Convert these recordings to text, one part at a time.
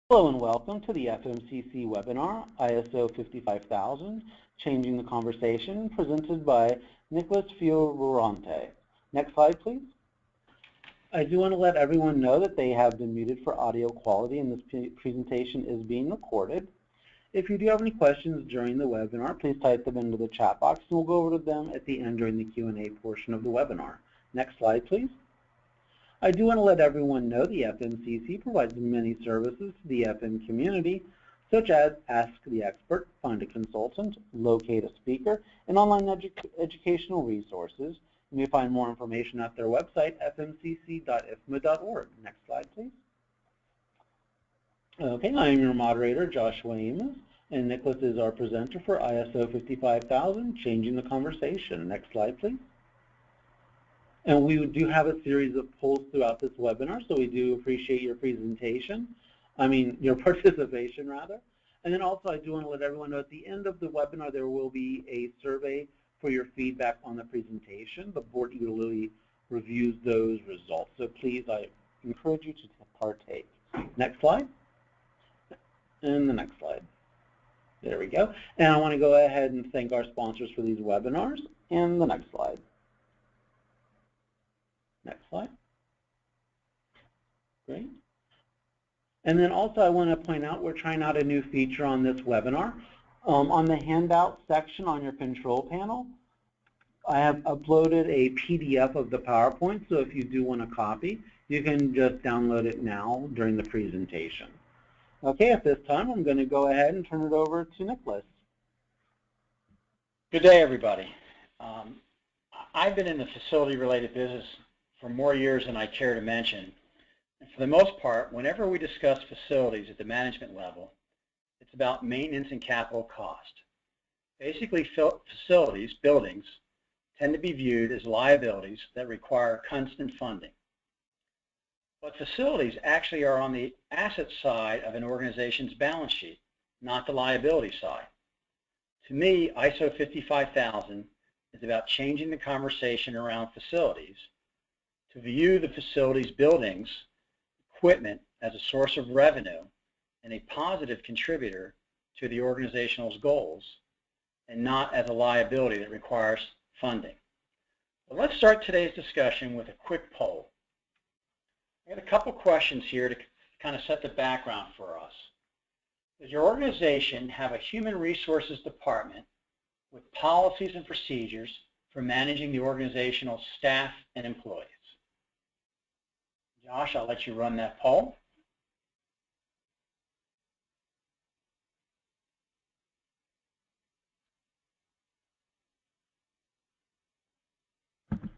Hello and welcome to the FMCC webinar, ISO 55000, Changing the Conversation, presented by Nicholas Fioravante. Next slide, please. I do want to let everyone know that they have been muted for audio quality and this presentation is being recorded. If you do have any questions during the webinar, please type them into the chat box and we'll go over to them at the end during the Q&A portion of the webinar. Next slide, please. I do want to let everyone know the FMCC provides many services to the FM community, such as Ask the Expert, Find a Consultant, Locate a Speaker, and online educational resources. You may find more information at their website, fmcc.ifma.org. Next slide, please. Okay, I am your moderator, Joshua Amos, and Nicholas is our presenter for ISO 55000, Changing the Conversation. Next slide, please. And we do have a series of polls throughout this webinar, so we do appreciate your participation rather. And then also I do want to let everyone know at the end of the webinar there will be a survey for your feedback on the presentation. The board eagerly reviews those results, so please, I encourage you to partake. Next slide. And the next slide. There we go. And I want to go ahead and thank our sponsors for these webinars. And the next slide. Next slide. Great. And then also I want to point out we're trying out a new feature on this webinar. On the handout section on your control panel, I have uploaded a PDF of the PowerPoint, so if you do want a copy, you can just download it now during the presentation. Okay, at this time I'm going to go ahead and turn it over to Nicholas. Good day, everybody. I've been in the facility-related business for more years than I care to mention. And for the most part, whenever we discuss facilities at the management level, it's about maintenance and capital cost. Basically, facilities, buildings, tend to be viewed as liabilities that require constant funding. But facilities actually are on the asset side of an organization's balance sheet, not the liability side. To me, ISO 55000 is about changing the conversation around facilities to view the facilities, buildings, equipment as a source of revenue and a positive contributor to the organization's goals, and not as a liability that requires funding. But let's start today's discussion with a quick poll. I got a couple questions here to kind of set the background for us. Does your organization have a human resources department with policies and procedures for managing the organizational staff and employees? Josh, I'll let you run that poll.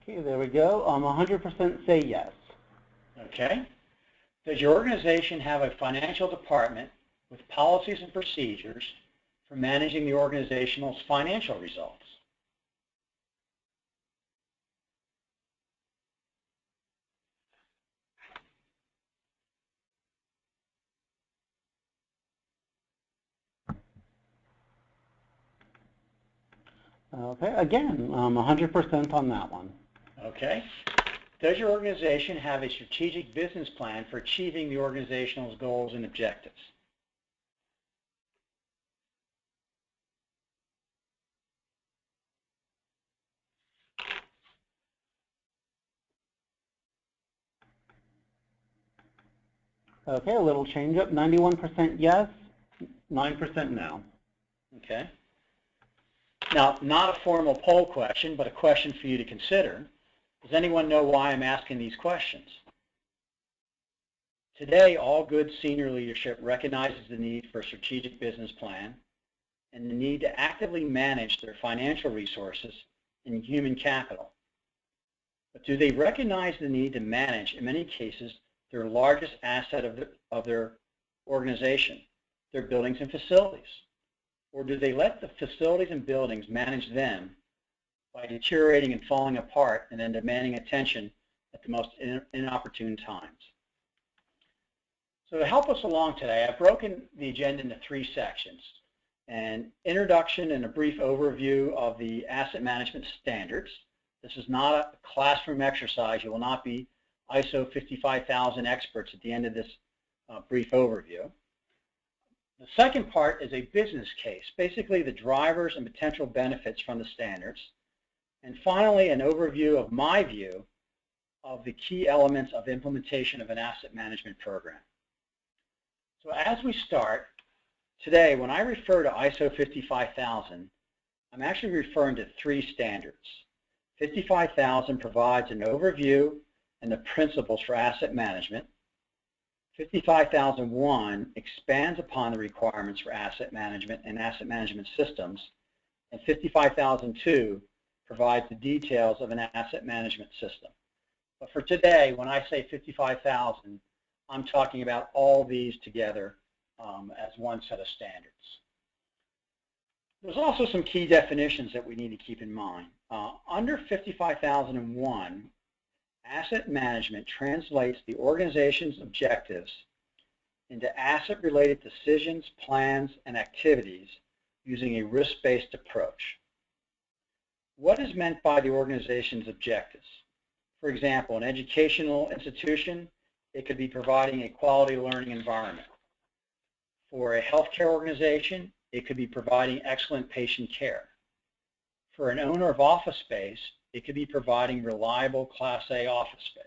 Okay, there we go. 100% say yes. Okay. Does your organization have a financial department with policies and procedures for managing the organization's financial results? Okay, again, 100% on that one. Okay. Does your organization have a strategic business plan for achieving the organization's goals and objectives? Okay, a little change up. 91% yes, 9% no. Okay. Now, not a formal poll question, but a question for you to consider. Does anyone know why I'm asking these questions? Today, all good senior leadership recognizes the need for a strategic business plan and the need to actively manage their financial resources and human capital. But do they recognize the need to manage, in many cases, their largest asset of their organization, their buildings and facilities? Or do they let the facilities and buildings manage them by deteriorating and falling apart and then demanding attention at the most inopportune times? So to help us along today, I've broken the agenda into 3 sections: an introduction and a brief overview of the asset management standards. This is not a classroom exercise. You will not be ISO 55000 experts at the end of this brief overview. The second part is a business case, basically the drivers and potential benefits from the standards. And finally, an overview of my view of the key elements of implementation of an asset management program. So as we start, today when I refer to ISO 55000, I'm actually referring to three standards. 55000 provides an overview and the principles for asset management. 55001 expands upon the requirements for asset management and asset management systems. And 55002 provides the details of an asset management system. But for today, when I say 55,000, I'm talking about all these together as one set of standards. There's also some key definitions that we need to keep in mind. Under 55,001, asset management translates the organization's objectives into asset-related decisions, plans, and activities using a risk-based approach. What is meant by the organization's objectives? For example, an educational institution, it could be providing a quality learning environment. For a healthcare organization, it could be providing excellent patient care. For an owner of office space, it could be providing reliable Class A office space.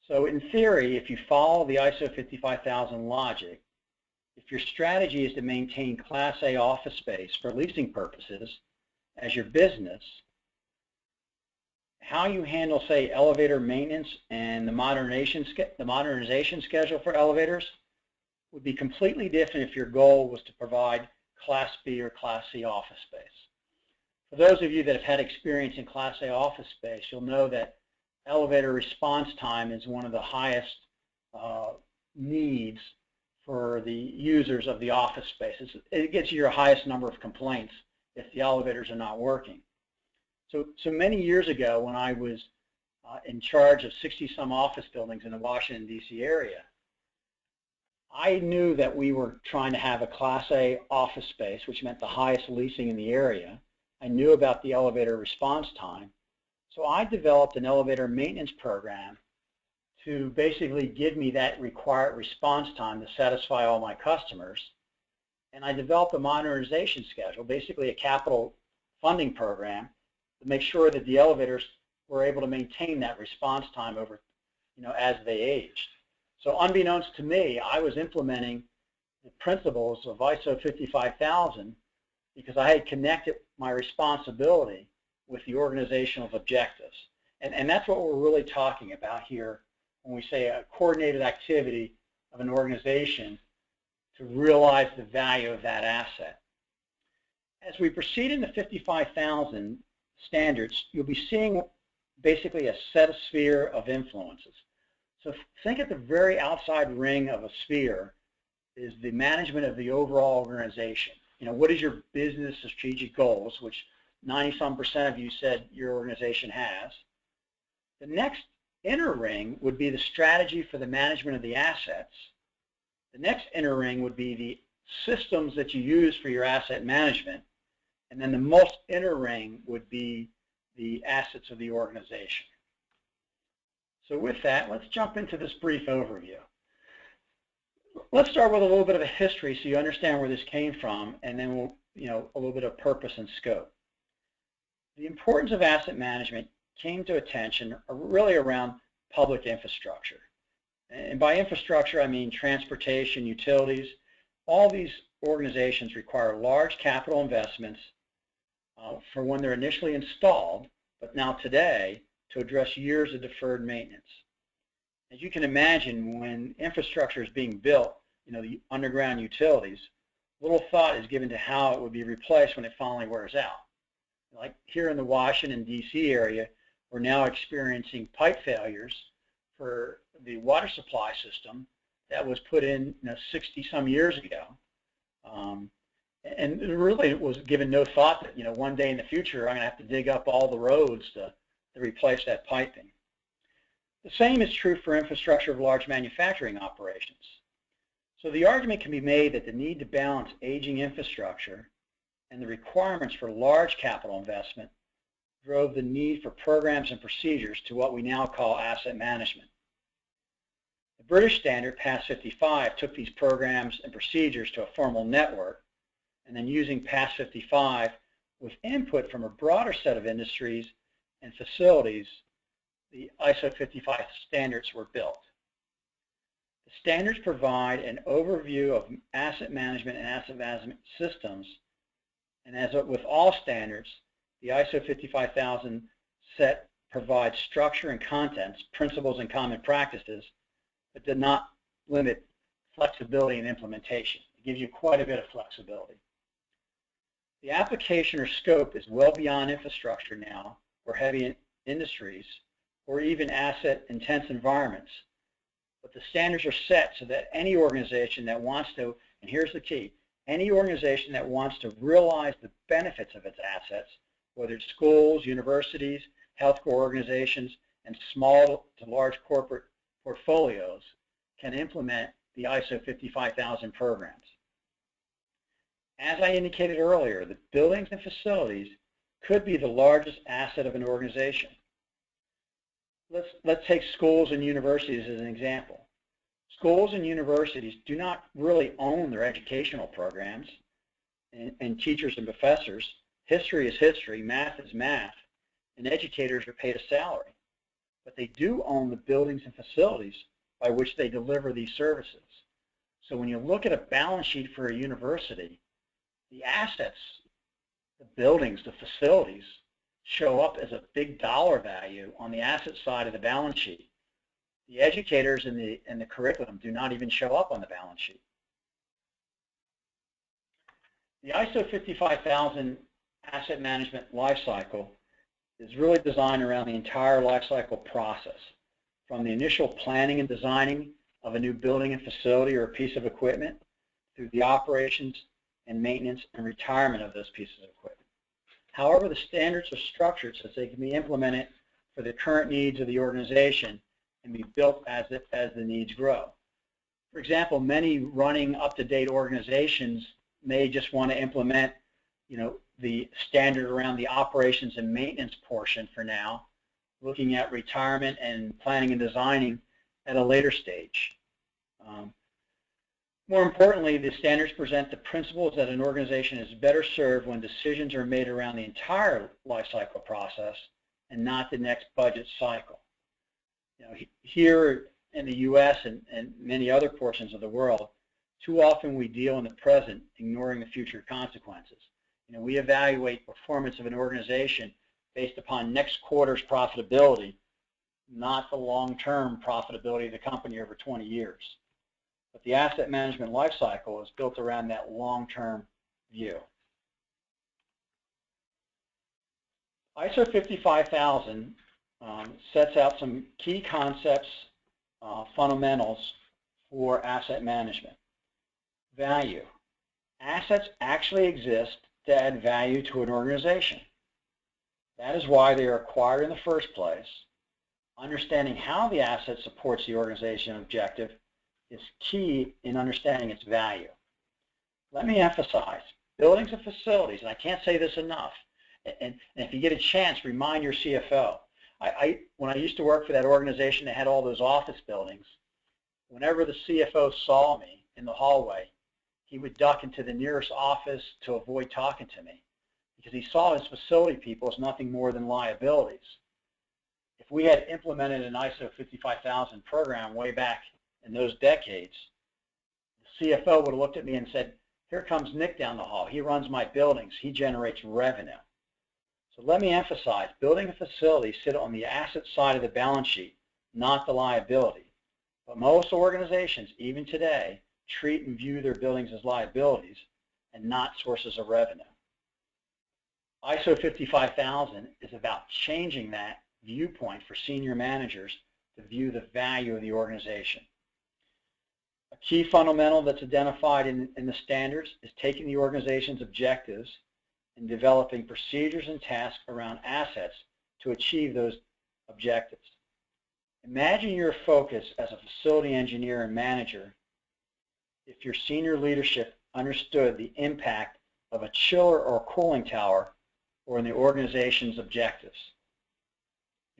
So in theory, if you follow the ISO 55000 logic, if your strategy is to maintain Class A office space for leasing purposes as your business, how you handle, say, elevator maintenance and the modernization schedule for elevators would be completely different if your goal was to provide Class B or Class C office space. For those of you that have had experience in Class A office space, you'll know that elevator response time is one of the highest needs for the users of the office spaces. It gets you your highest number of complaints if the elevators are not working. So many years ago, when I was in charge of 60-some office buildings in the Washington, D.C. area, I knew that we were trying to have a Class A office space, which meant the highest leasing in the area. I knew about the elevator response time. So I developed an elevator maintenance program to basically give me that required response time to satisfy all my customers. And I developed a modernization schedule, basically a capital funding program, to make sure that the elevators were able to maintain that response time over, as they aged. So unbeknownst to me, I was implementing the principles of ISO 55000 because I had connected my responsibility with the organizational objectives. And that's what we're really talking about here when we say a coordinated activity of an organization to realize the value of that asset. As we proceed in the 55,000 standards, you'll be seeing basically a set of sphere of influences. So think at the very outside ring of a sphere is the management of the overall organization. What is your business strategic goals, which 90-some% of you said your organization has. The next inner ring would be the strategy for the management of the assets. The next inner ring would be the systems that you use for your asset management. And then the most inner ring would be the assets of the organization. So with that, let's jump into this brief overview. Let's start with a little bit of a history so you understand where this came from, and then we'll, a little bit of purpose and scope. The importance of asset management came to attention really around public infrastructure. And by infrastructure, I mean transportation, utilities. All these organizations require large capital investments for when they're initially installed, but now today to address years of deferred maintenance. As you can imagine, when infrastructure is being built, the underground utilities, little thought is given to how it would be replaced when it finally wears out. Like here in the Washington, D.C. area, we're now experiencing pipe failures for the water supply system that was put in 60-some years ago. And it really was given no thought that, one day in the future, I'm going to have to dig up all the roads to replace that piping. The same is true for infrastructure of large manufacturing operations. So the argument can be made that the need to balance aging infrastructure and the requirements for large capital investment drove the need for programs and procedures to what we now call asset management. The British standard, PAS 55, took these programs and procedures to a formal network, and then using PAS 55 with input from a broader set of industries and facilities, the ISO 55 standards were built. The standards provide an overview of asset management and asset management systems, and as with all standards, the ISO 55000 set provides structure and contents, principles and common practices, but did not limit flexibility in implementation. It gives you quite a bit of flexibility. The application or scope is well beyond infrastructure now, or heavy industries, or even asset-intense environments. But the standards are set so that any organization that wants to, and here's the key, any organization that wants to realize the benefits of its assets, whether it's schools, universities, healthcare organizations, and small to large corporate portfolios, can implement the ISO 55000 programs. As I indicated earlier, the buildings and facilities could be the largest asset of an organization. Let's take schools and universities as an example. Schools and universities do not really own their educational programs and teachers and professors. History is history, math is math, and educators are paid a salary. But they do own the buildings and facilities by which they deliver these services. So when you look at a balance sheet for a university, the assets, the buildings, the facilities, show up as a big dollar value on the asset side of the balance sheet. The educators and the curriculum do not even show up on the balance sheet. The ISO 55000 asset management lifecycle is really designed around the entire lifecycle process, from the initial planning and designing of a new building and facility or a piece of equipment, through the operations and maintenance and retirement of those pieces of equipment. However, the standards are structured so they can be implemented for the current needs of the organization and be built as the needs grow. For example, many running up-to-date organizations may just want to implement, the standard around the operations and maintenance portion for now, looking at retirement and planning and designing at a later stage. More importantly, the standards present the principles that an organization is better served when decisions are made around the entire life cycle process and not the next budget cycle. Here in the U.S. and many other portions of the world, too often we deal in the present, ignoring the future consequences. We evaluate performance of an organization based upon next quarter's profitability, not the long-term profitability of the company over 20 years. But the asset management life cycle is built around that long-term view. ISO 55000 sets out some key concepts, fundamentals for asset management. Value. Assets actually exist to add value to an organization. That is why they are acquired in the first place. Understanding how the asset supports the organization objective is key in understanding its value. Let me emphasize, buildings and facilities, and I can't say this enough, and if you get a chance, remind your CFO. When I used to work for that organization that had all those office buildings, whenever the CFO saw me in the hallway, he would duck into the nearest office to avoid talking to me because he saw his facility people as nothing more than liabilities. If we had implemented an ISO 55000 program way back in those decades, the CFO would have looked at me and said, here comes Nick down the hall. He runs my buildings. He generates revenue. So let me emphasize, building and facilities sit on the asset side of the balance sheet, not the liability. But most organizations, even today, treat and view their buildings as liabilities and not sources of revenue. ISO 55000 is about changing that viewpoint for senior managers to view the value of the organization. A key fundamental that's identified in the standards is taking the organization's objectives and developing procedures and tasks around assets to achieve those objectives. Imagine your focus as a facility engineer and manager if your senior leadership understood the impact of a chiller or cooling tower or in the organization's objectives.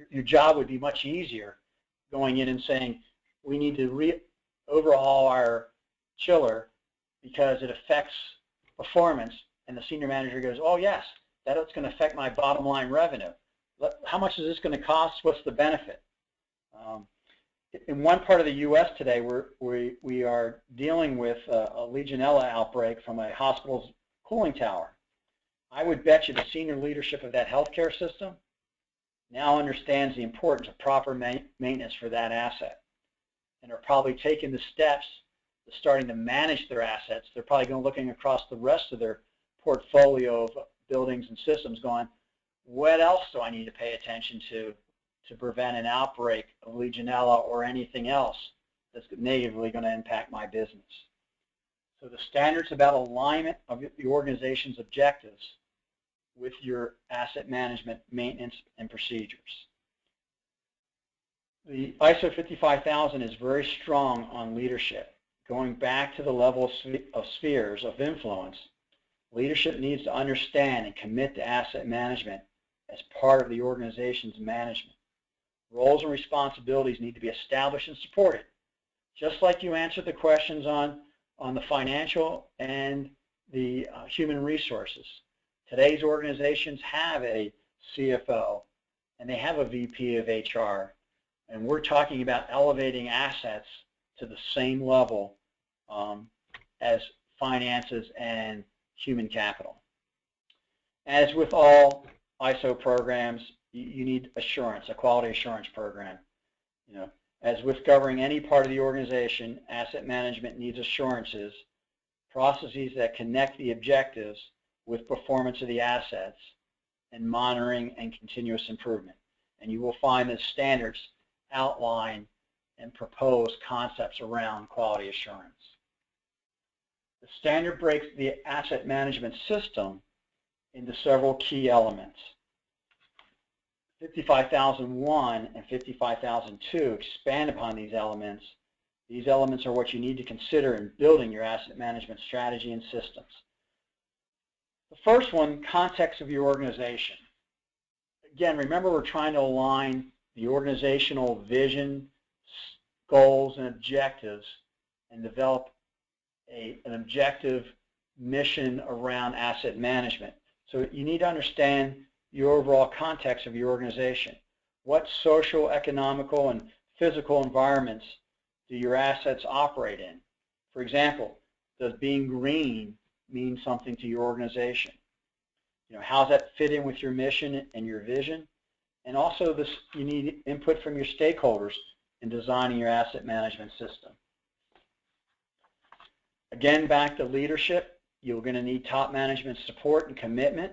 Your job would be much easier going in and saying, we need to overhaul our chiller because it affects performance, and the senior manager goes, oh yes, that's going to affect my bottom line revenue. How much is this going to cost? What's the benefit? In one part of the U.S. today, we are dealing with a Legionella outbreak from a hospital's cooling tower. I would bet you the senior leadership of that healthcare system now understands the importance of proper maintenance for that asset, and are probably taking the steps to starting to manage their assets. They're probably going looking across the rest of their portfolio of buildings and systems going, what else do I need to pay attention to prevent an outbreak of Legionella or anything else that's negatively going to impact my business? So the standards about alignment of the organization's objectives with your asset management, maintenance, and procedures. The ISO 55000 is very strong on leadership. Going back to the level of spheres of influence, leadership needs to understand and commit to asset management as part of the organization's management. Roles and responsibilities need to be established and supported, just like you answered the questions on the financial and the human resources. Today's organizations have a CFO and they have a VP of HR, and we're talking about elevating assets to the same level as finances and human capital. As with all ISO programs, you need assurance, a quality assurance program. As with governing any part of the organization, asset management needs assurances, processes that connect the objectives with performance of the assets, and monitoring and continuous improvement. And you will find that standards outline and propose concepts around quality assurance. The standard breaks the asset management system into several key elements. 55001 and 55002 expand upon these elements. These elements are what you need to consider in building your asset management strategy and systems. The first one, context of your organization. Again, remember we're trying to align the organizational vision, goals, and objectives and develop an objective mission around asset management. So you need to understand your overall context of your organization. What social, economical, and physical environments do your assets operate in? For example, does being green mean something to your organization? How does that fit in with your mission and your vision? And also you need input from your stakeholders in designing your asset management system. Again, back to leadership, you're going to need top management support and commitment.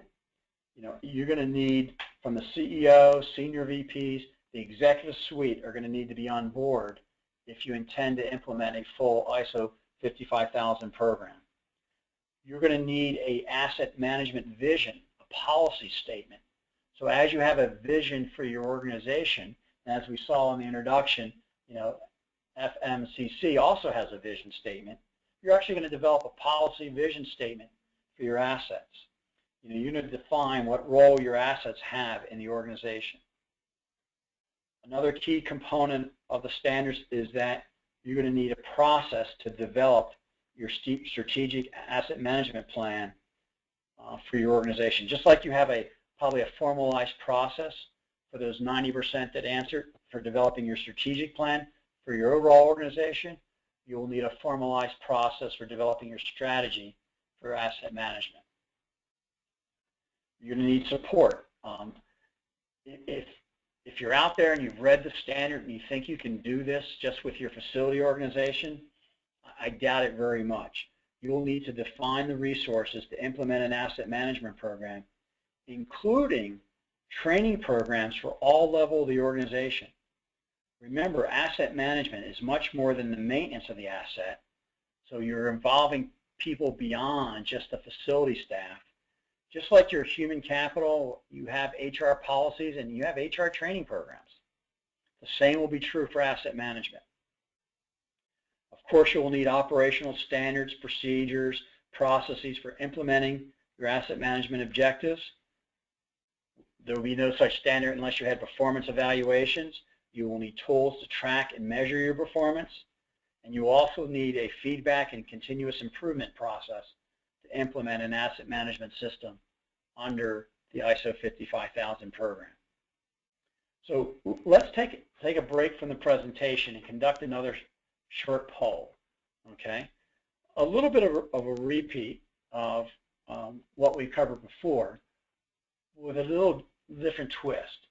You're going to need, from the CEO, senior VPs, the executive suite are going to need to be on board if you intend to implement a full ISO 55000 program. You're going to need an asset management vision, a policy statement. So as you have a vision for your organization, and as we saw in the introduction, FMCC also has a vision statement. You're actually going to develop a policy vision statement for your assets. You need to define what role your assets have in the organization. Another key component of the standards is that you're going to need a process to develop your strategic asset management plan for your organization. Just like you have probably a formalized process for those 90% that answered for developing your strategic plan for your overall organization, you will need a formalized process for developing your strategy for asset management. You're going to need support. If you're out there and you've read the standard and you think you can do this just with your facility organization, I doubt it very much. You will need to define the resources to implement an asset management program, including training programs for all levels of the organization. Remember, asset management is much more than the maintenance of the asset, so you're involving people beyond just the facility staff. Just like your human capital, you have HR policies and you have HR training programs. The same will be true for asset management. Of course, you will need operational standards, procedures, processes for implementing your asset management objectives. There will be no such standard unless you had performance evaluations. You will need tools to track and measure your performance, and you also need a feedback and continuous improvement process to implement an asset management system under the ISO 55000 program. So let's take a break from the presentation and conduct another short poll, okay? A little bit of a repeat of what we covered before with a little different twist.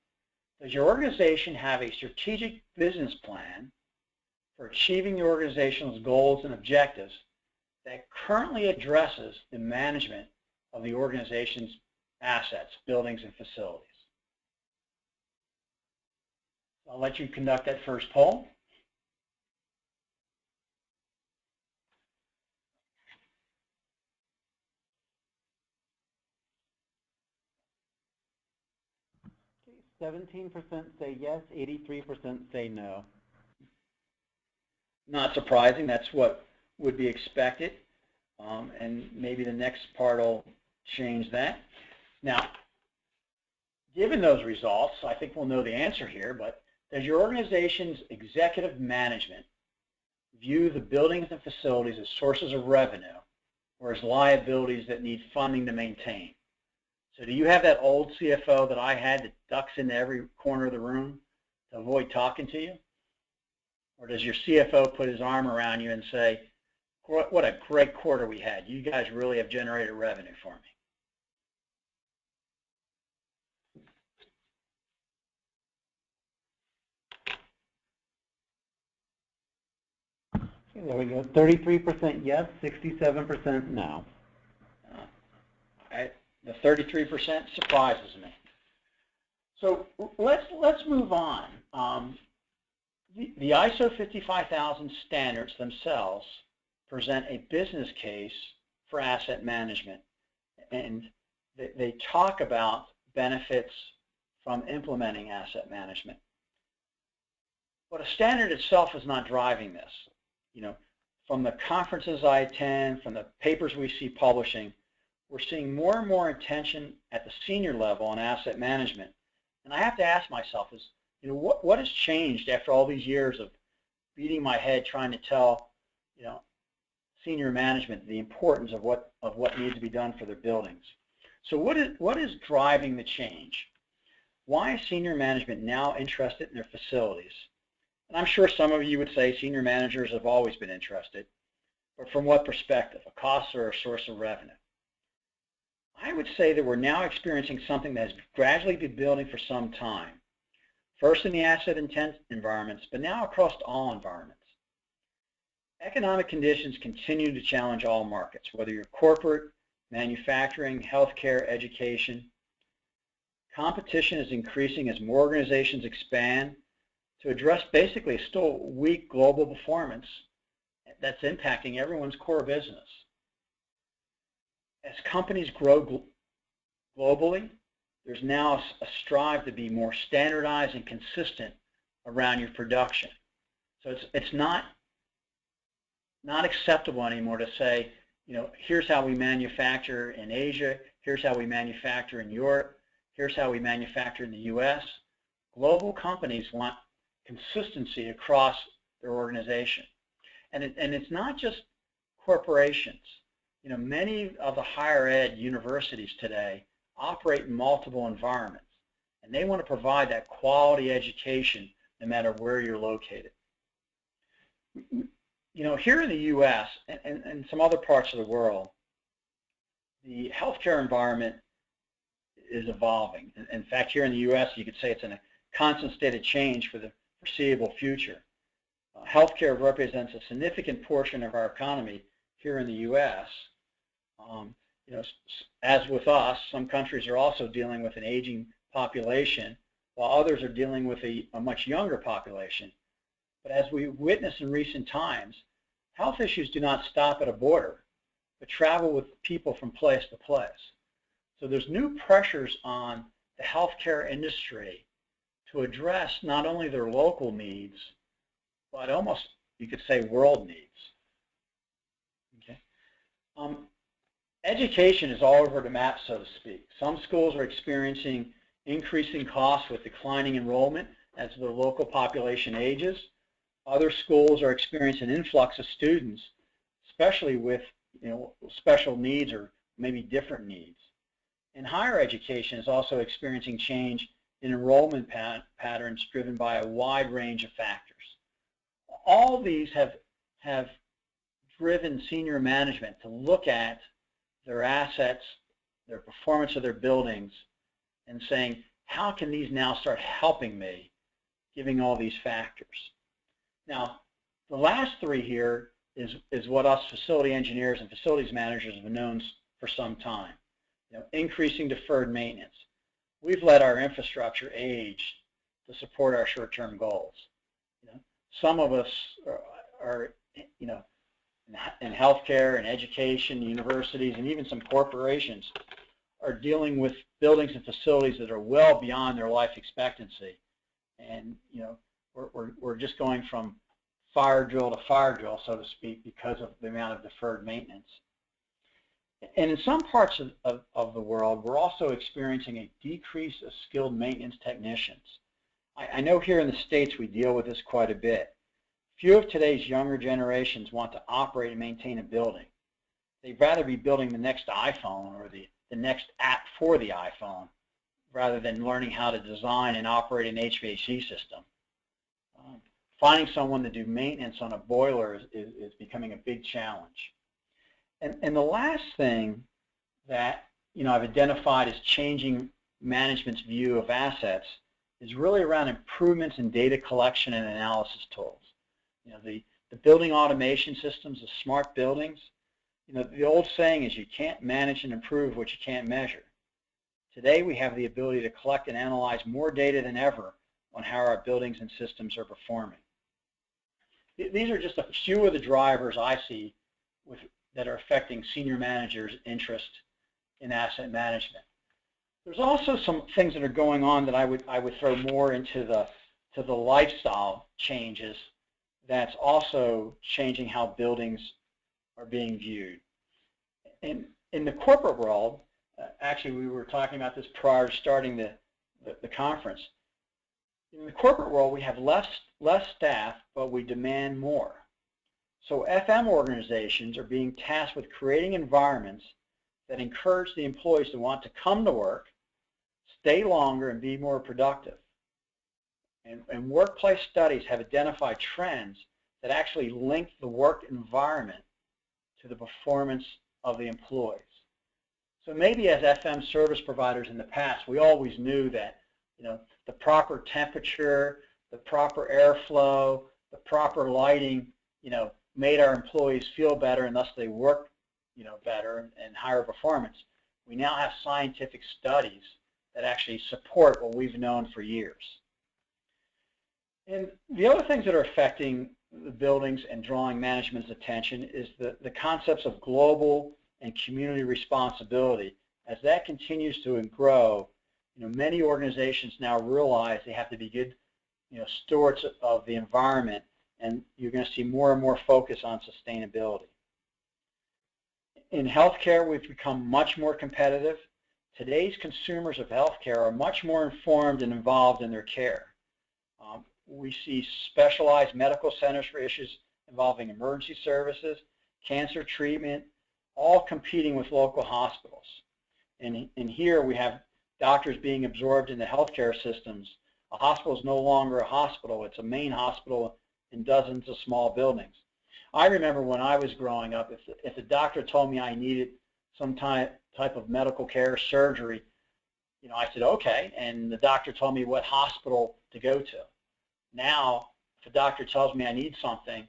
Does your organization have a strategic business plan for achieving the organization's goals and objectives that currently addresses the management of the organization's assets, buildings, and facilities? I'll let you conduct that first poll. Okay, 17% say yes, 83% say no. Not surprising, that's what would be expected. And maybe the next part will change that. Now, given those results, I think we'll know the answer here, but does your organization's executive management view the buildings and facilities as sources of revenue or as liabilities that need funding to maintain? So do you have that old CFO that I had that ducks into every corner of the room to avoid talking to you? Or does your CFO put his arm around you and say, what a great quarter we had. You guys really have generated revenue for me? Okay, there we go. 33% yes, 67% no. The 33% surprises me. So let's move on. The ISO 55000 standards themselves present a business case for asset management, and they talk about benefits from implementing asset management. But a standard itself is not driving this. You know, from the conferences I attend, from the papers we see publishing, we're seeing more and more attention at the senior level on asset management. And I have to ask myself is, you know, what has changed after all these years of beating my head trying to tell, you know, senior management the importance of what needs to be done for their buildings? So what is driving the change? Why is senior management now interested in their facilities? And I'm sure some of you would say senior managers have always been interested, but from what perspective? A cost or a source of revenue? I would say that we're now experiencing something that has gradually been building for some time. First in the asset-intense environments, but now across all environments. Economic conditions continue to challenge all markets, whether you're corporate, manufacturing, healthcare, education. Competition is increasing as more organizations expand to address basically a still weak global performance that's impacting everyone's core business. As companies grow globally, there's now a strive to be more standardized and consistent around your production. So it's not acceptable anymore to say, you know, here's how we manufacture in Asia, here's how we manufacture in Europe, here's how we manufacture in the US. Global companies want consistency across their organization. And it's not just corporations. You know, many of the higher ed universities today operate in multiple environments, and they want to provide that quality education no matter where you're located. You know, here in the US and some other parts of the world, the healthcare environment is evolving. In fact, here in the US, you could say it's in a constant state of change for the foreseeable future. Healthcare represents a significant portion of our economy here in the US. You know, as with us, some countries are also dealing with an aging population, while others are dealing with a much younger population. But as we witnessed in recent times, health issues do not stop at a border, but travel with people from place to place. So there's new pressures on the healthcare industry to address not only their local needs, but almost, you could say, world needs. Okay. Education is all over the map, so to speak. Some schools are experiencing increasing costs with declining enrollment as the local population ages. Other schools are experiencing an influx of students, especially with special needs or maybe different needs. And higher education is also experiencing change in enrollment patterns driven by a wide range of factors. All these have driven senior management to look at their assets, their performance of their buildings, and saying, how can these now start helping me, giving all these factors? Now, the last three here is what us facility engineers and facilities managers have known for some time. Increasing deferred maintenance. We've let our infrastructure age to support our short-term goals. Some of us are in healthcare and education, universities, and even some corporations are dealing with buildings and facilities that are well beyond their life expectancy. And we're just going from fire drill to fire drill, so to speak, because of the amount of deferred maintenance. And in some parts of the world, we're also experiencing a decrease of skilled maintenance technicians. I know here in the States we deal with this quite a bit. Few of today's younger generations want to operate and maintain a building. They'd rather be building the next iPhone or the next app for the iPhone rather than learning how to design and operate an HVAC system. Finding someone to do maintenance on a boiler is becoming a big challenge. And the last thing that I've identified as changing management's view of assets is really around improvements in data collection and analysis tools. The building automation systems, the smart buildings. The old saying is you can't manage and improve what you can't measure. Today we have the ability to collect and analyze more data than ever on how our buildings and systems are performing. These are just a few of the drivers I see that are affecting senior managers' interest in asset management. There's also some things that are going on that I would throw more into the lifestyle changes that's also changing how buildings are being viewed. In the corporate world, actually we were talking about this prior to starting the conference. In the corporate world, we have less staff, but we demand more. So FM organizations are being tasked with creating environments that encourage the employees to want to come to work, stay longer, and be more productive. And workplace studies have identified trends that actually link the work environment to the performance of the employees. So maybe as FM service providers in the past, we always knew that the proper temperature, the proper airflow, the proper lighting, made our employees feel better, and thus they work, better and higher performance. We now have scientific studies that actually support what we've known for years. And the other things that are affecting the buildings and drawing management's attention is the concepts of global and community responsibility. As that continues to grow, many organizations now realize they have to be good, stewards of the environment, and you're going to see more and more focus on sustainability. In healthcare, we've become much more competitive. Today's consumers of healthcare are much more informed and involved in their care. We see specialized medical centers for issues involving emergency services, cancer treatment, all competing with local hospitals. And here we have doctors being absorbed in the healthcare systems. A hospital is no longer a hospital. It's a main hospital in dozens of small buildings. I remember when I was growing up, if a doctor told me I needed some type of medical care, surgery, I said, okay, and the doctor told me what hospital to go to. Now, if a doctor tells me I need something,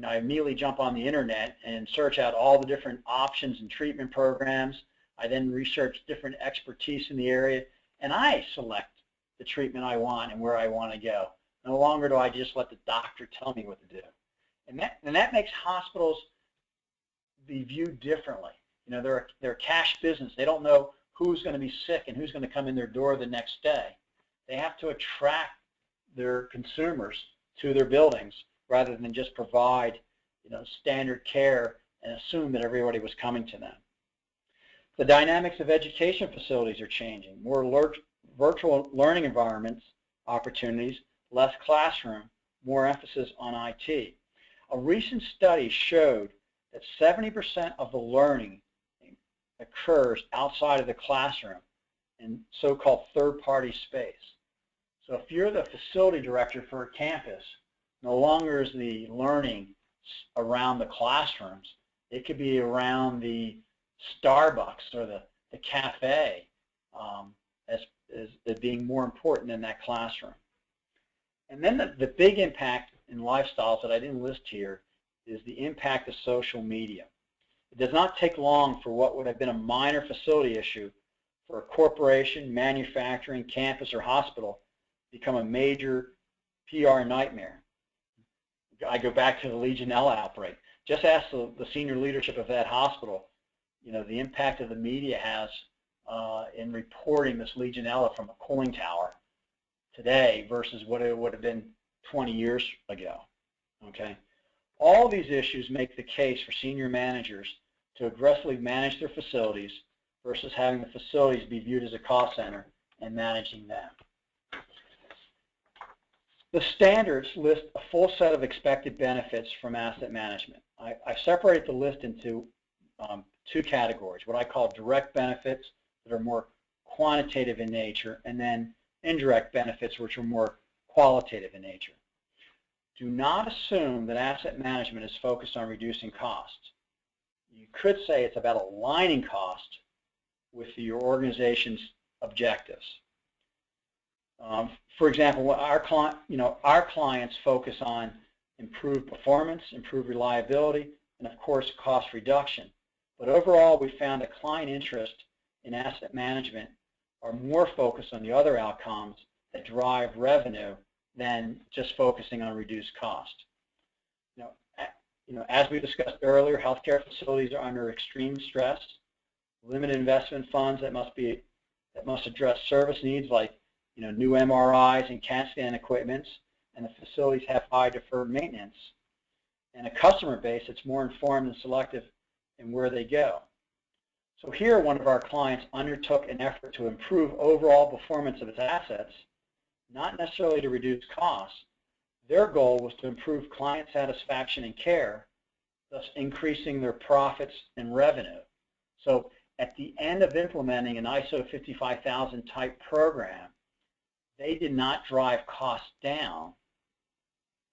I immediately jump on the internet and search out all the different options and treatment programs. I then research different expertise in the area, and I select the treatment I want and where I want to go. No longer do I just let the doctor tell me what to do. And that makes hospitals be viewed differently. They're a cash business. They don't know who's going to be sick and who's going to come in their door the next day. They have to attract their consumers to their buildings rather than just provide, standard care and assume that everybody was coming to them. The dynamics of education facilities are changing. More virtual learning environments, opportunities, less classroom, more emphasis on IT. A recent study showed that 70% of the learning occurs outside of the classroom in so-called third-party space. So if you're the facility director for a campus, no longer is the learning around the classrooms. It could be around the Starbucks or the cafe as being more important than that classroom. And then the big impact in lifestyles that I didn't list here is the impact of social media. It does not take long for what would have been a minor facility issue for a corporation, manufacturing, campus, or hospital to become a major PR nightmare. I go back to the Legionella outbreak. Just ask the senior leadership of that hospital, the impact of the media has in reporting this Legionella from a cooling tower today versus what it would have been 20 years ago. Okay? All these issues make the case for senior managers to aggressively manage their facilities versus having the facilities be viewed as a cost center and managing them. The standards list a full set of expected benefits from asset management. I separate the list into two categories, what I call direct benefits that are more quantitative in nature, and then indirect benefits which are more qualitative in nature. Do not assume that asset management is focused on reducing costs. You could say it's about aligning cost with your organization's objectives. For example, our clients focus on improved performance, improved reliability, and of course cost reduction. But overall, we found that client interest in asset management are more focused on the other outcomes that drive revenue than just focusing on reduced cost. As we discussed earlier, healthcare facilities are under extreme stress. Limited investment funds that must address service needs like new MRIs and CAT scan equipments, and the facilities have high deferred maintenance, and a customer base that's more informed and selective in where they go. So here, one of our clients undertook an effort to improve overall performance of its assets, not necessarily to reduce costs. Their goal was to improve client satisfaction and care, thus increasing their profits and revenue. So at the end of implementing an ISO 55000 type program, they did not drive costs down,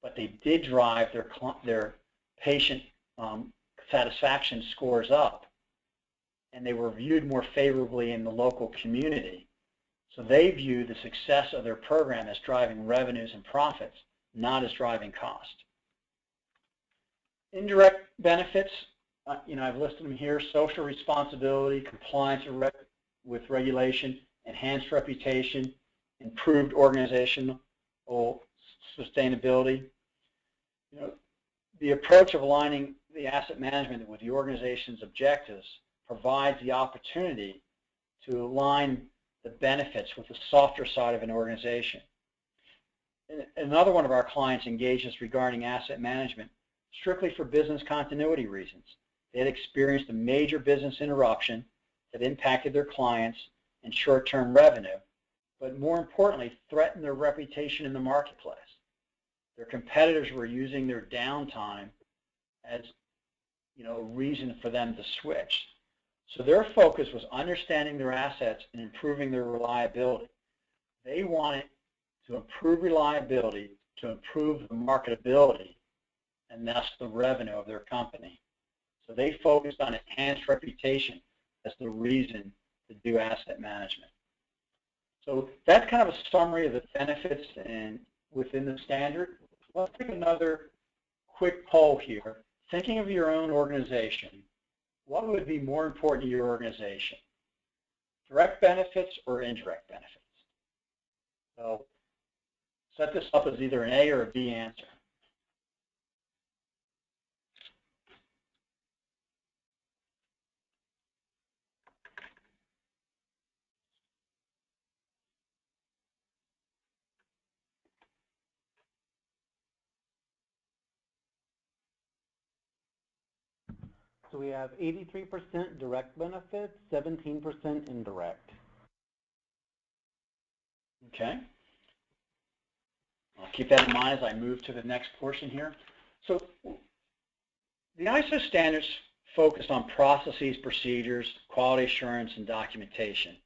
but they did drive their patient satisfaction scores up, and they were viewed more favorably in the local community. So they view the success of their program as driving revenues and profits, not as driving cost. Indirect benefits, I've listed them here: social responsibility, compliance with regulation, enhanced reputation, improved organizational sustainability. The approach of aligning the asset management with the organization's objectives provides the opportunity to align the benefits with the softer side of an organization. Another one of our clients engaged us regarding asset management strictly for business continuity reasons. They had experienced a major business interruption that impacted their clients and short-term revenue, but more importantly, threatened their reputation in the marketplace. Their competitors were using their downtime as a reason for them to switch. So their focus was understanding their assets and improving their reliability. They wanted to improve reliability to improve the marketability and thus the revenue of their company. So they focused on enhanced reputation as the reason to do asset management. So that's kind of a summary of the benefits and within the standard. Let's take another quick poll here. Thinking of your own organization, what would be more important to your organization? Direct benefits or indirect benefits? So set this up as either an A or a B answer. So we have 83% direct benefits, 17% indirect. Okay. Keep that in mind as I move to the next portion here. So the ISO standards focus on processes, procedures, quality assurance, and documentation.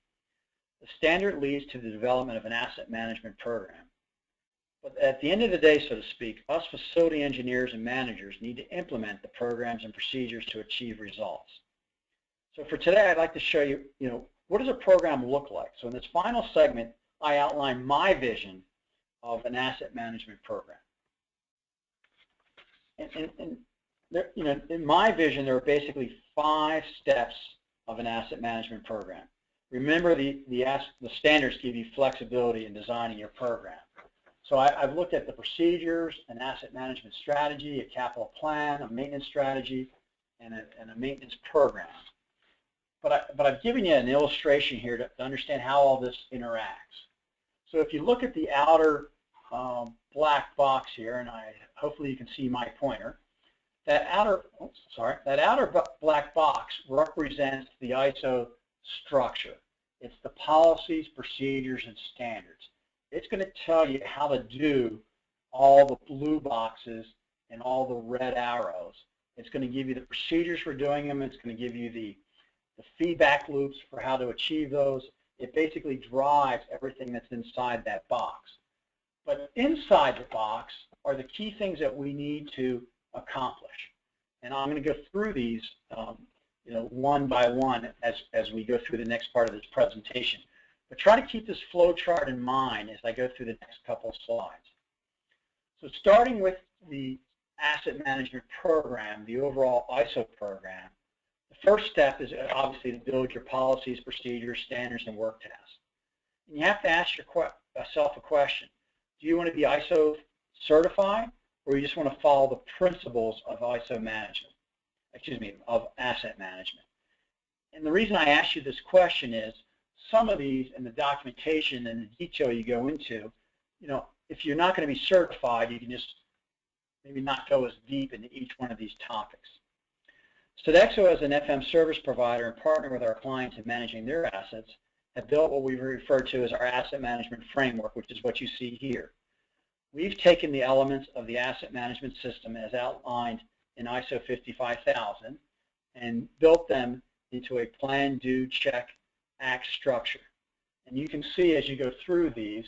The standard leads to the development of an asset management program. But at the end of the day, so to speak, us facility engineers and managers need to implement the programs and procedures to achieve results. So for today, I'd like to show you, what does a program look like? So in this final segment, I outline my vision of an asset management program. And there, in my vision, there are basically 5 steps of an asset management program. Remember, the standards give you flexibility in designing your program. So I've looked at the procedures, an asset management strategy, a capital plan, a maintenance strategy, and a maintenance program. But I've given you an illustration here to understand how all this interacts. So if you look at the outer black box here, and hopefully you can see my pointer, that outer black box represents the ISO structure. It's the policies, procedures, and standards. It's going to tell you how to do all the blue boxes and all the red arrows. It's going to give you the procedures for doing them. It's going to give you the feedback loops for how to achieve those. It basically drives everything that's inside that box. But inside the box are the key things that we need to accomplish. And I'm going to go through these one by one as we go through the next part of this presentation. But try to keep this flow chart in mind as I go through the next couple of slides. So starting with the asset management program, the overall ISO program, the first step is obviously to build your policies, procedures, standards, and work tasks. And you have to ask yourself a question. Do you want to be ISO certified, or you just want to follow the principles of ISO management? Of asset management. And the reason I ask you this question is some of these and the documentation and the detail you go into, if you're not going to be certified, you can just maybe not go as deep into each one of these topics. Sodexo, as an FM service provider and partner with our clients in managing their assets, have built what we refer to as our asset management framework, which is what you see here. We've taken the elements of the asset management system as outlined in ISO 55000 and built them into a plan, do, check, act structure. And you can see as you go through these,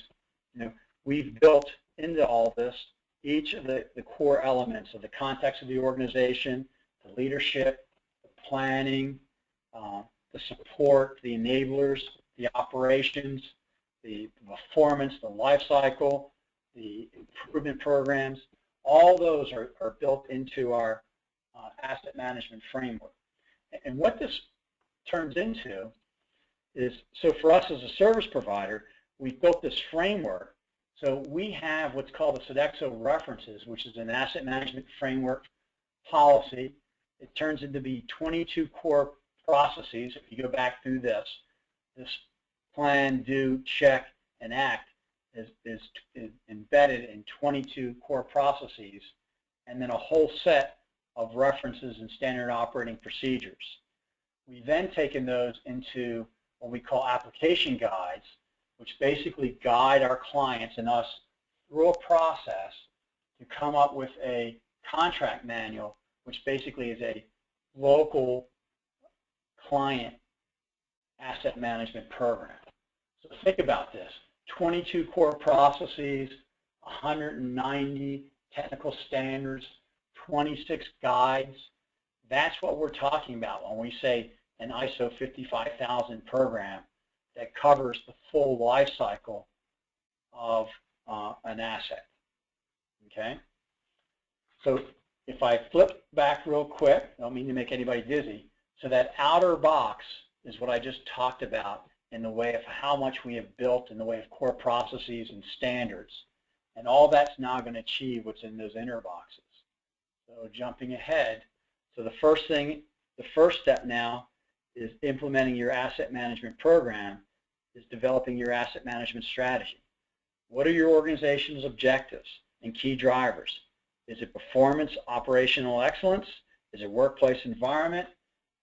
we've built into all this each of the core elements of the context of the organization, the leadership, the planning, the support, the enablers, the operations, the performance, the life cycle, the improvement programs. All those are built into our asset management framework. And what this turns into is, so for us as a service provider, we've built this framework. So we have what's called the Sodexo references, which is an asset management framework policy. It turns into be 22 core processes. If you go back through this plan, do, check, and act is embedded in 22 core processes, and then a whole set of references and standard operating procedures. We've then taken those into what we call application guides, which basically guide our clients and us through a process to come up with a contract manual, which basically is a local client asset management program. So think about this. 22 core processes, 190 technical standards, 26 guides. That's what we're talking about when we say an ISO 55000 program that covers the full life cycle of an asset. Okay? So if I flip back real quick, I don't mean to make anybody dizzy, so that outer box is what I just talked about in the way of how much we have built in the way of core processes and standards. And all that's now going to achieve what's in those inner boxes. So jumping ahead, so the first step now is implementing your asset management program, is developing your asset management strategy. What are your organization's objectives and key drivers? Is it performance, operational excellence? Is it workplace environment?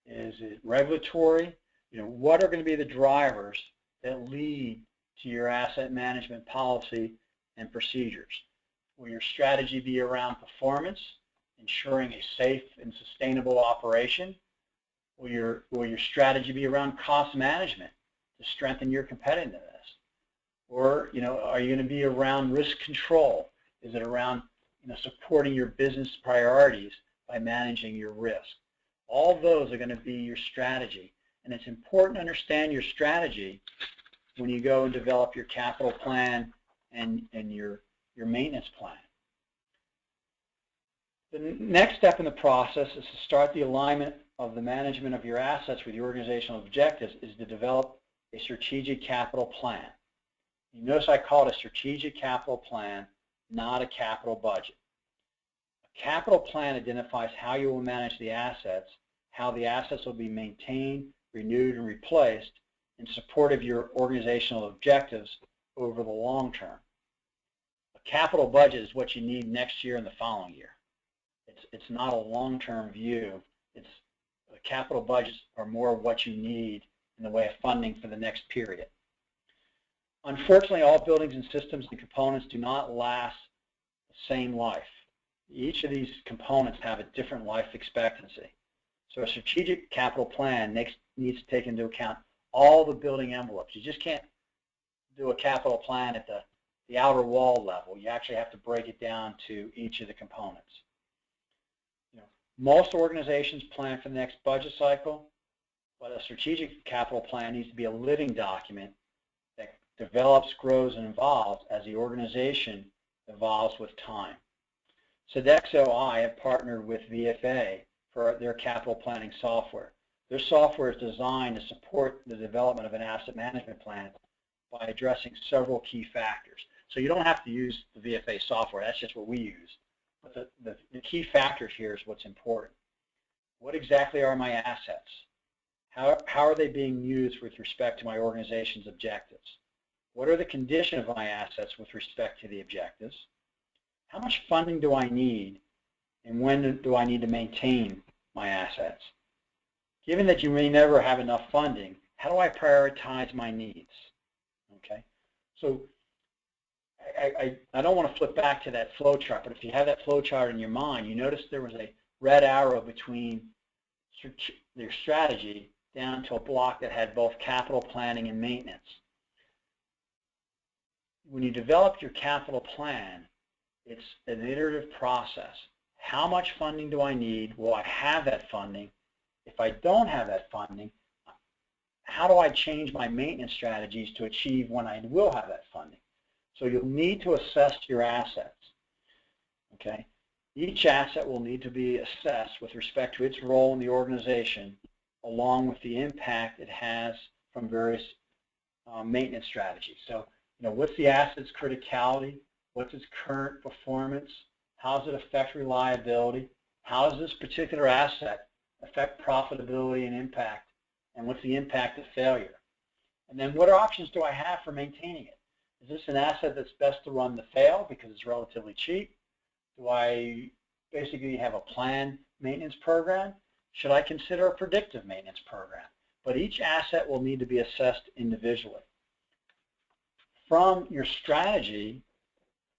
Is it regulatory? What are going to be the drivers that lead to your asset management policy and procedures? Will your strategy be around performance, ensuring a safe and sustainable operation? Will your strategy be around cost management to strengthen your competitiveness? Or, are you going to be around risk control? Is it around, supporting your business priorities by managing your risk? All those are going to be your strategy. And it's important to understand your strategy when you go and develop your capital plan and your maintenance plan. The next step in the process is to start the alignment of the management of your assets with your organizational objectives is to develop a strategic capital plan. You notice I call it a strategic capital plan, not a capital budget. A capital plan identifies how you will manage the assets, how the assets will be maintained, renewed, and replaced in support of your organizational objectives over the long term. A capital budget is what you need next year and the following year. It's not a long-term view. Capital budgets are more what you need in the way of funding for the next period. Unfortunately, all buildings and systems and components do not last the same life. Each of these components have a different life expectancy. So a strategic capital plan needs to take into account all the building envelopes. You just can't do a capital plan at the outer wall level. You actually have to break it down to each of the components. Most organizations plan for the next budget cycle, but a strategic capital plan needs to be a living document that develops, grows, and evolves as the organization evolves with time. Sodexo I have partnered with VFA for their capital planning software. Their software is designed to support the development of an asset management plan by addressing several key factors. So you don't have to use the VFA software. That's just what we use. But the key factors here is what's important. What exactly are my assets? How are they being used with respect to my organization's objectives? What are the conditions of my assets with respect to the objectives? How much funding do I need, and when do I need to maintain my assets? Given that you may never have enough funding, how do I prioritize my needs? Okay, so I don't want to flip back to that flow chart, but if you have that flow chart in your mind, you notice there was a red arrow between your strategy down to a block that had both capital planning and maintenance. When you develop your capital plan, it's an iterative process. How much funding do I need? Will I have that funding? If I don't have that funding, how do I change my maintenance strategies to achieve when I will have that funding? So you'll need to assess your assets. Okay? Each asset will need to be assessed with respect to its role in the organization, along with the impact it has from various maintenance strategies. So, what's the asset's criticality? What's its current performance? How does it affect reliability? How does this particular asset affect profitability and impact? And what's the impact of failure? And then what options do I have for maintaining it? Is this an asset that's best to run to fail because it's relatively cheap? Do I basically have a planned maintenance program? Should I consider a predictive maintenance program? But each asset will need to be assessed individually. From your strategy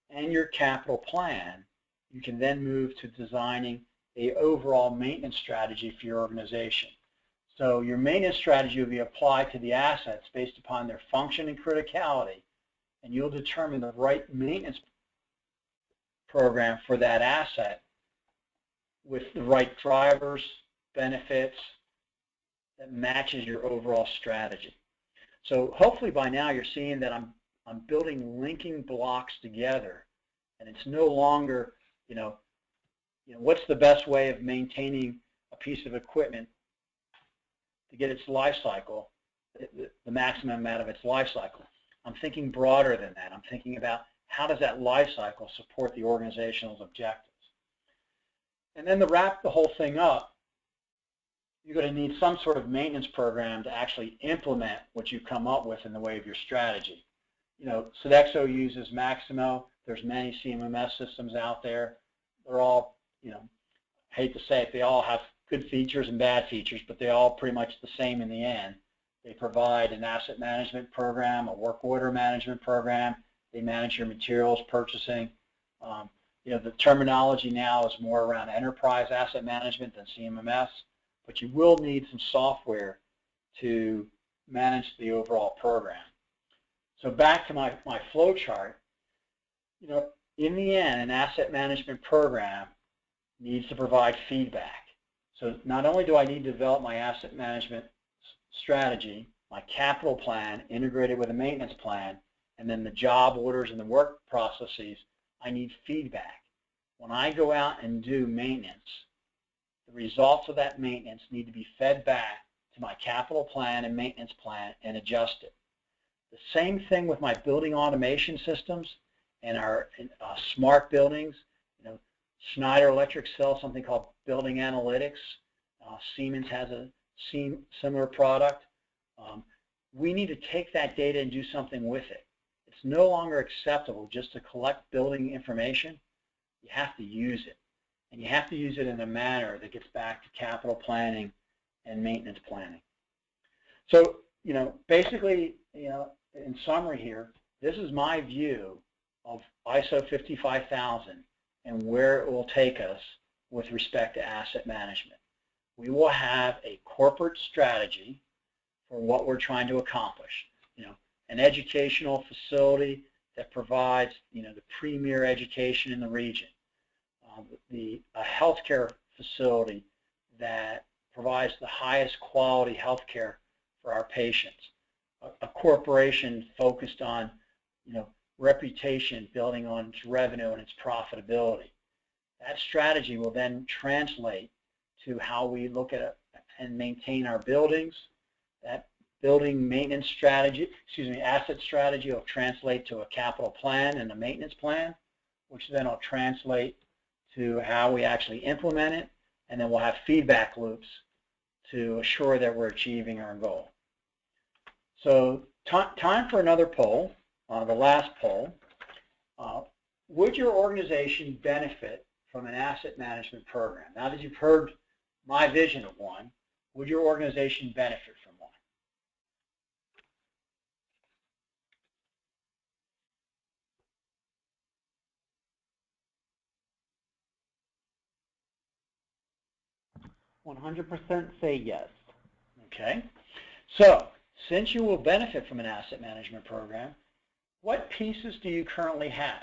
and your capital plan, you can then move to designing an overall maintenance strategy for your organization. So your maintenance strategy will be applied to the assets based upon their function and criticality, and you'll determine the right maintenance program for that asset with the right drivers, benefits that matches your overall strategy. So hopefully by now you're seeing that I'm building linking blocks together, and it's no longer, what's the best way of maintaining a piece of equipment to get its life cycle, the maximum amount of its life cycle. I'm thinking broader than that. I'm thinking about how does that life cycle support the organizational objectives. And then to wrap the whole thing up, you're going to need some sort of maintenance program to actually implement what you come up with in the way of your strategy. Sodexo uses Maximo. There's many CMMS systems out there. They're all, I hate to say it, they all have good features and bad features, but they're all pretty much the same in the end. They provide an asset management program, a work order management program. They manage your materials purchasing. The terminology now is more around enterprise asset management than CMMS, but you will need some software to manage the overall program. So back to my flow chart, in the end, an asset management program needs to provide feedback. So not only do I need to develop my asset management strategy, my capital plan integrated with a maintenance plan, and then the job orders and the work processes, I need feedback. When I go out and do maintenance, the results of that maintenance need to be fed back to my capital plan and maintenance plan and adjusted. The same thing with my building automation systems and our smart buildings. Schneider Electric sells something called Building Analytics. Siemens has a similar product. We need to take that data and do something with it. It's no longer acceptable just to collect building information. You have to use it. And you have to use it in a manner that gets back to capital planning and maintenance planning. So, basically, in summary here, this is my view of ISO 55000 and where it will take us with respect to asset management. We will have a corporate strategy for what we're trying to accomplish. An educational facility that provides, the premier education in the region. A healthcare facility that provides the highest quality healthcare for our patients. A corporation focused on, reputation, building on its revenue and its profitability. That strategy will then translate to how we look at and maintain our buildings. That building maintenance strategy, asset strategy will translate to a capital plan and a maintenance plan, which then will translate to how we actually implement it, and then we'll have feedback loops to assure that we're achieving our goal. So time for another poll, the last poll. Would your organization benefit from an asset management program? Now that you've heard my vision of one, would your organization benefit from one? %100% say yes. Okay. So, since you will benefit from an asset management program, what pieces do you currently have?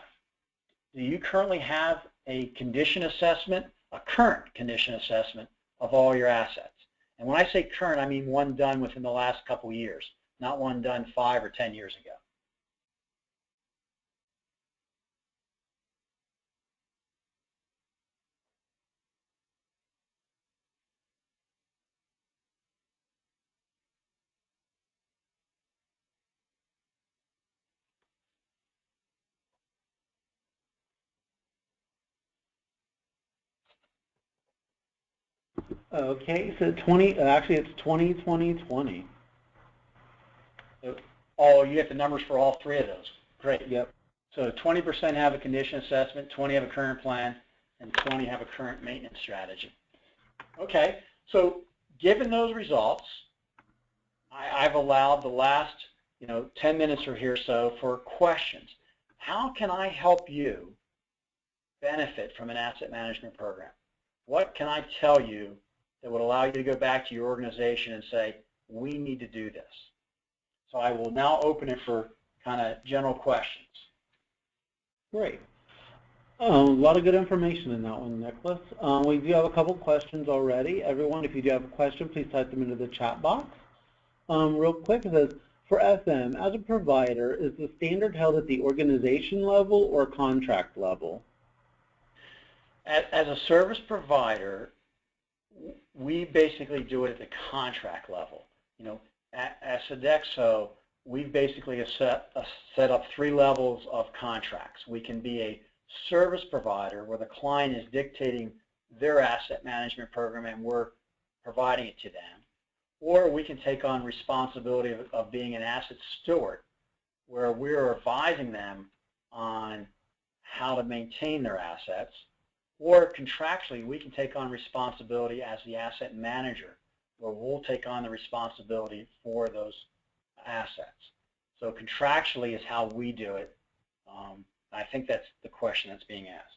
Do you currently have a condition assessment, a current condition assessment of all your assets? And when I say current, I mean one done within the last couple years, not one done 5 or 10 years ago. Okay, so it's 20. Oh, you get the numbers for all three of those. Great. Yep. So 20% have a condition assessment, 20 have a current plan, and 20 have a current maintenance strategy. Okay, so given those results, I've allowed the last 10 minutes or here so for questions. How can I help you benefit from an asset management program? What can I tell you that would allow you to go back to your organization and say, we need to do this? So I will now open it for kind of general questions. Great. A lot of good information in that one, Nicholas. We do have a couple questions already. Everyone, if you do have a question, please type them into the chat box. Real quick, it says, for FM, as a provider, is the standard held at the organization level or contract level? As a service provider, we basically do it at the contract level. At Sodexo, we've basically set up 3 levels of contracts. We can be a service provider where the client is dictating their asset management program and we're providing it to them. Or we can take on responsibility of being an asset steward where we're advising them on how to maintain their assets. Or contractually, we can take on responsibility as the asset manager, where we'll take on the responsibility for those assets. So contractually is how we do it I think that's the question that's being asked.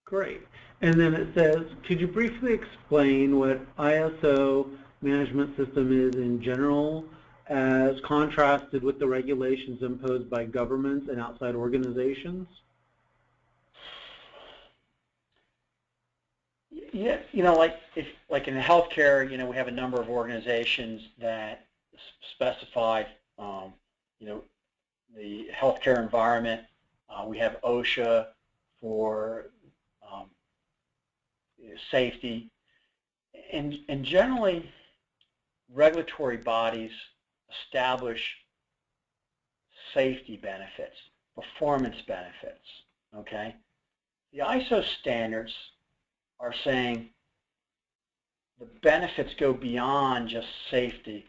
Great. And then it says, could you briefly explain what ISO management system is in general as contrasted with the regulations imposed by governments and outside organizations? Yeah, you know, like in healthcare, you know, we have a number of organizations that specify, you know, the healthcare environment. We have OSHA for safety, and generally, regulatory bodies establish safety benefits, performance benefits. Okay, the ISO standards are saying the benefits go beyond just safety.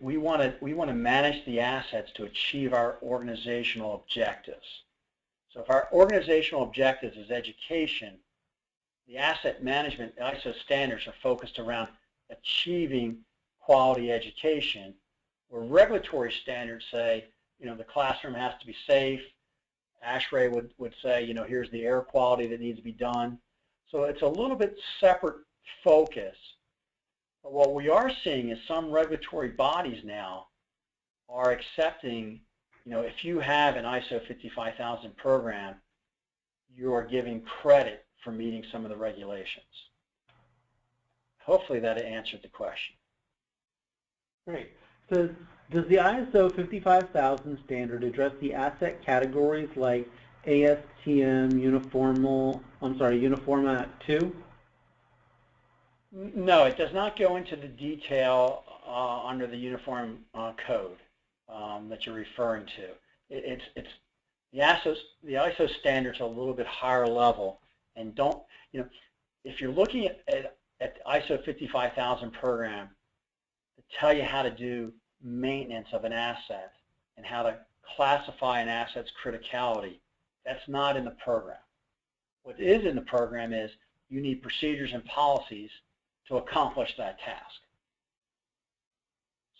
We want to manage the assets to achieve our organizational objectives. So if our organizational objectives is education, the asset management ISO standards are focused around achieving quality education, where regulatory standards say, you know, the classroom has to be safe. ASHRAE would say, you know, here's the air quality that needs to be done. So it's a little bit separate focus. But what we are seeing is some regulatory bodies now are accepting, you know, if you have an ISO 55000 program, you are giving credit for meeting some of the regulations. Hopefully that answered the question. Great. So does the ISO 55000 standard address the asset categories like ASTM Uniformat 2? No, it does not go into the detail under the uniform code that you're referring to. It's the ISO standards are a little bit higher level, and don't, you know, if you're looking at the ISO 55000 program to tell you how to do maintenance of an asset and how to classify an asset's criticality, that's not in the program. What is in the program is you need procedures and policies to accomplish that task.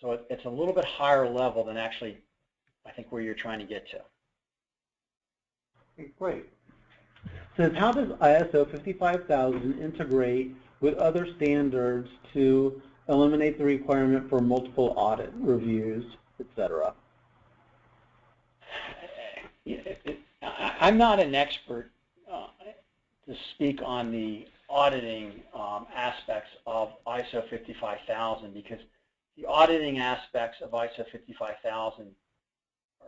So it's a little bit higher level than actually, I think, where you're trying to get to. Great. So how does ISO 55000 integrate with other standards to eliminate the requirement for multiple audit reviews, etc.? I'm not an expert to speak on the auditing aspects of ISO 55000 because the auditing aspects of ISO 55000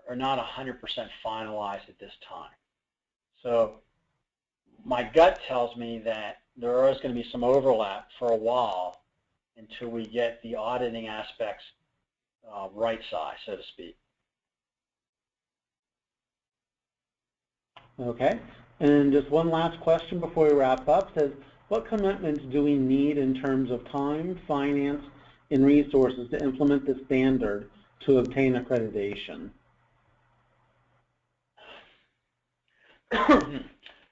are not 100% finalized at this time. So my gut tells me that there is going to be some overlap for a while until we get the auditing aspects right size, so to speak. Okay. And just one last question before we wrap up says, what commitments do we need in terms of time, finance, and resources to implement the standard to obtain accreditation?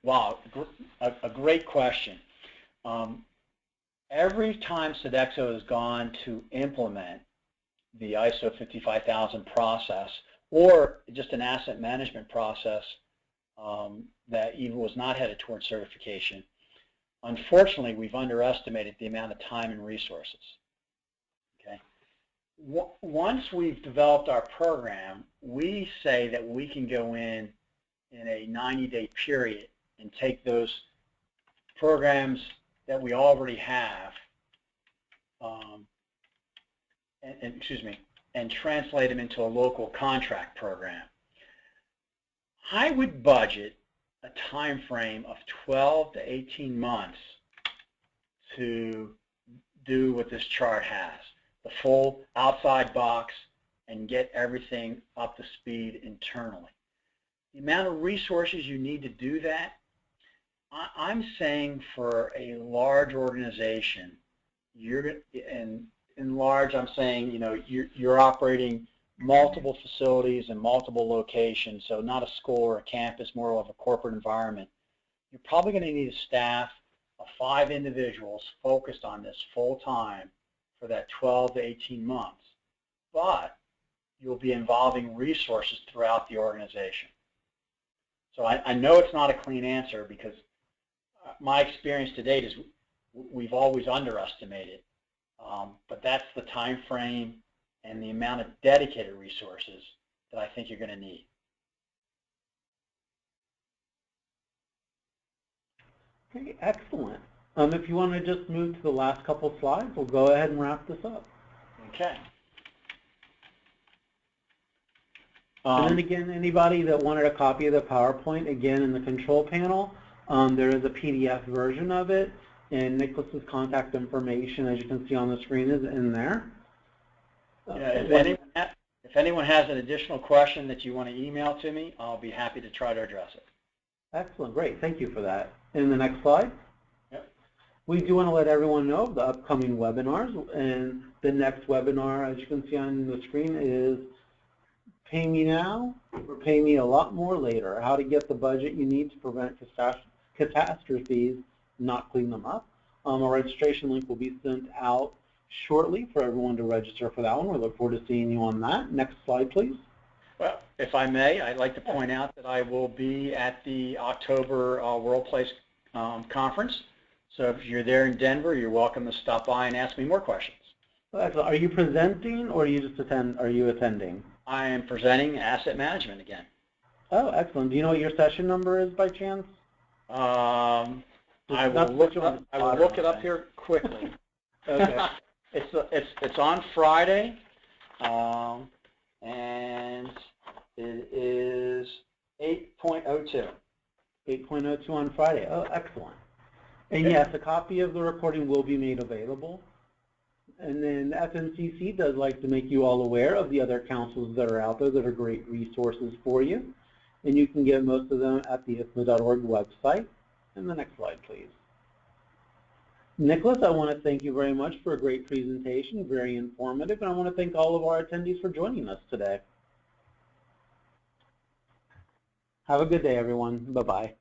Wow, a great question. Every time Sodexo has gone to implement the ISO 55000 process or just an asset management process that even was not headed towards certification, unfortunately, we've underestimated the amount of time and resources. Okay. Once we've developed our program, we say that we can go in a 90-day period and take those programs that we already have and translate them into a local contract program. I would budget a time frame of 12 to 18 months to do what this chart has, the full outside box, and get everything up to speed internally. The amount of resources you need to do that, I'm saying for a large organization, in large, I'm saying, you know, you're operating multiple facilities and multiple locations, so not a school or a campus, more of a corporate environment. You're probably going to need a staff of 5 individuals focused on this full time for that 12 to 18 months. But you'll be involving resources throughout the organization. So I know it's not a clean answer because my experience to date is we've always underestimated, but that's the time frame and the amount of dedicated resources that I think you're going to need. Okay, excellent. If you want to just move to the last couple slides, we'll go ahead and wrap this up. Okay. And then again, anybody that wanted a copy of the PowerPoint, again, in the control panel, there is a PDF version of it, and Nicholas's contact information, as you can see on the screen, is in there. Yeah, if anyone has an additional question that you want to email to me, I'll be happy to try to address it. Excellent, great, thank you for that. And the next slide. Yep. We do want to let everyone know of the upcoming webinars, and the next webinar, as you can see on the screen, is Pay Me Now or Pay Me a Lot More Later, how to get the budget you need to prevent catastrophes, not clean them up. A registration link will be sent out shortly for everyone to register for that one. We look forward to seeing you on that. Next slide, please. Well, if I may, I'd like to point out that I will be at the October World Place conference. So if you're there in Denver, you're welcome to stop by and ask me more questions. Excellent. Are you presenting or are you just attending? I am presenting asset management again. Oh, excellent. Do you know what your session number is by chance? I will look it up here quickly. Okay. It's on Friday, and it is 8.02. 8.02 on Friday. Oh, excellent. And yes, a copy of the recording will be made available. And then FMCC does like to make you all aware of the other councils that are out there that are great resources for you. And you can get most of them at the IFMA.org website. And the next slide, please. Nicholas, I want to thank you very much for a great presentation, very informative, and I want to thank all of our attendees for joining us today. Have a good day, everyone. Bye-bye.